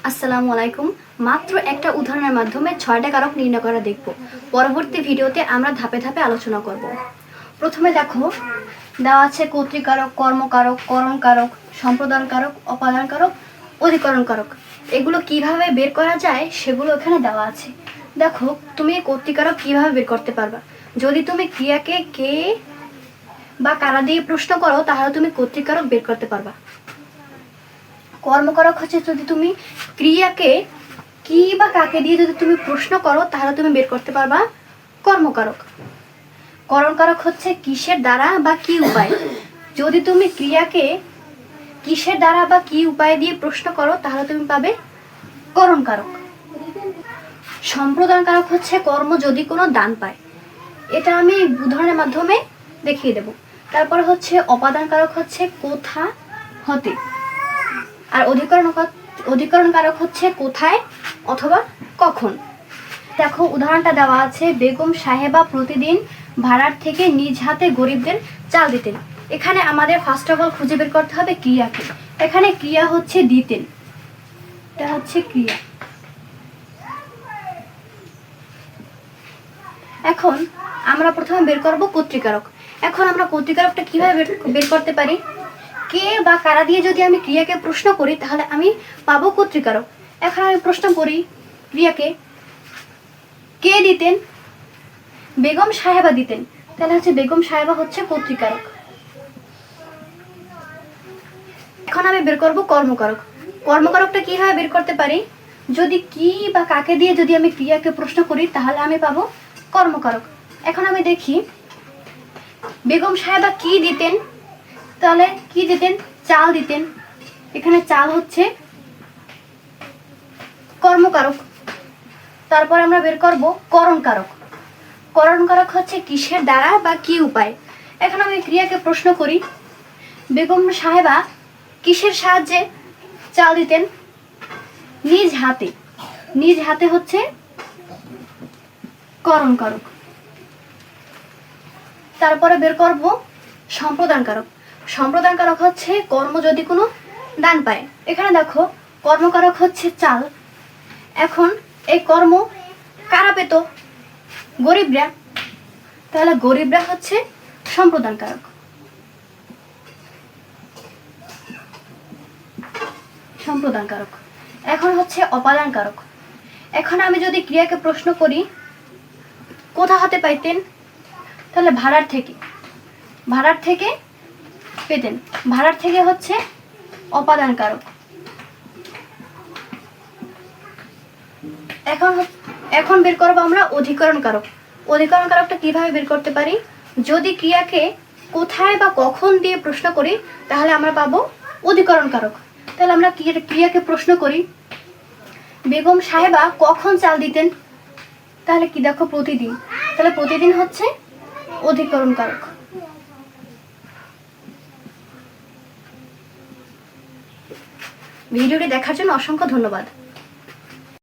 আসসালামু আলাইকুম। মাত্র একটা উদাহরণের মাধ্যমে 6টা কারক নির্ণয় করা দেখব। পরবর্তী ভিডিওতে আমরা ধাপে ধাপে আলোচনা করব। প্রথমে দেখো, দেওয়া আছে কর্তৃকারক, কর্মকারক, করণকারক, সম্প্রদান কারক, অপাদান কারক, অধিকরণ কারক। এগুলো কিভাবে বের করা যায় সেগুলো এখানে দেওয়া আছে। দেখো, তুমি কর্তৃকারক কিভাবে বের করতে পারবা? যদি তুমি ক্রিয়াকে কে বা কারা দিয়ে প্রশ্ন করো তাহলে তুমি কর্তৃকারক বের করতে পারবা। কর্মকারক হচ্ছে যদি তুমি ক্রিয়াকে কি বা কাকে দিয়ে যদি তুমি প্রশ্ন করো তাহলে তুমি বের করতে পারবা কর্মকারক। করণকারক হচ্ছে কিসের দ্বারা বা কি উপায়। যদি তুমি ক্রিয়াকে কিসের দ্বারা বা কি উপায় দিয়ে প্রশ্ন করো তাহলে তুমি পাবে করণকারক। সম্প্রদান কারক হচ্ছে কর্ম যদি কোনো দান পায়। এটা আমি উদাহরণের মাধ্যমে দেখিয়ে দেব। তারপর হচ্ছে অপাদান কারক হচ্ছে কোথা হতে। আর অধিকরণ কারক হচ্ছে কোথায় অথবা কখন। দেখো, উদাহরণটা দেওয়া আছে, বেগম সাহেবা প্রতিদিন ভাড়ার থেকে নিজ হাতে গরিবদের চাল দিতেন। এখানে আমাদের ফার্স্ট অফ অল খুঁজে বের করতে হবে ক্রিয়াকে। এখানে ক্রিয়া হচ্ছে দিতেন, এটা হচ্ছে ক্রিয়া। এখন আমরা প্রথমে বের করব কর্তৃকারক। এখন আমরা কর্তৃকারকটা কিভাবে বের করতে পারি? কে বা কারা দিয়ে যদি আমি ক্রিয়াকে প্রশ্ন করি তাহলে আমি পাবো কর্তৃকারক। এখন আমি প্রশ্ন করি ক্রিয়াকে, কে দিতেন? বেগম সাহেবা দিতেন। তাহলে হচ্ছে বেগম সাহেবা হচ্ছে কর্তৃকারক। এখন আমি বের করব কর্মকারক। কর্মকারকটা কিভাবে বের করতে পারি? যদি কি বা কাকে দিয়ে যদি আমি ক্রিয়াকে প্রশ্ন করি তাহলে আমি পাবো কর্মকারক। এখন আমি দেখি বেগম সাহেবা কি দিতেন, তাহলে কি দিতেন? চাল দিতেন। এখানে চাল হচ্ছে কর্মকারক। তারপর আমরা বের করব করণকারক। করণকারক হচ্ছে কিসের দ্বারা বা কি উপায়। এখন আমি ক্রিয়াকে প্রশ্ন করি, বেগম সাহেবা কিসের সাহায্যে চাল দিতেন? নিজ হাতে। নিজ হাতে হচ্ছে করণকারক। তারপরে বের করব সম্প্রদান কারক। সম্প্রদান কারক হচ্ছে কর্ম যদি কোনো দান পায়। এখানে দেখো, কর্মকারক হচ্ছে চাল। এখন এই কর্ম কারা পেত? গরিবরা। তাহলে গরিবরা হচ্ছে সম্প্রদান কারক। সম্প্রদান কারক। এখন হচ্ছে অপাদান কারক। এখন আমি যদি ক্রিয়াকে প্রশ্ন করি কোথা হতে পাইতেন, তাহলে ভাড়ার থেকে। ভাড়ার থেকে পেতেন। ভাড়ার থেকে হচ্ছে অপাদান কারক। এখন বের করবো আমরা অধিকরণ কারক। অধিকরণ কারকটা কিভাবে বের করতে পারি? যদি ক্রিয়াকে কোথায় বা কখন দিয়ে প্রশ্ন করি তাহলে আমরা পাবো অধিকরণ কারক। তাহলে আমরা ক্রিয়াকে প্রশ্ন করি, বেগম সাহেবা কখন চাল দিতেন? তাহলে কি দেখো, প্রতিদিন। তাহলে প্রতিদিন হচ্ছে অধিকরণ কারক। ভিডিওটি দেখার জন্য অসংখ্য ধন্যবাদ।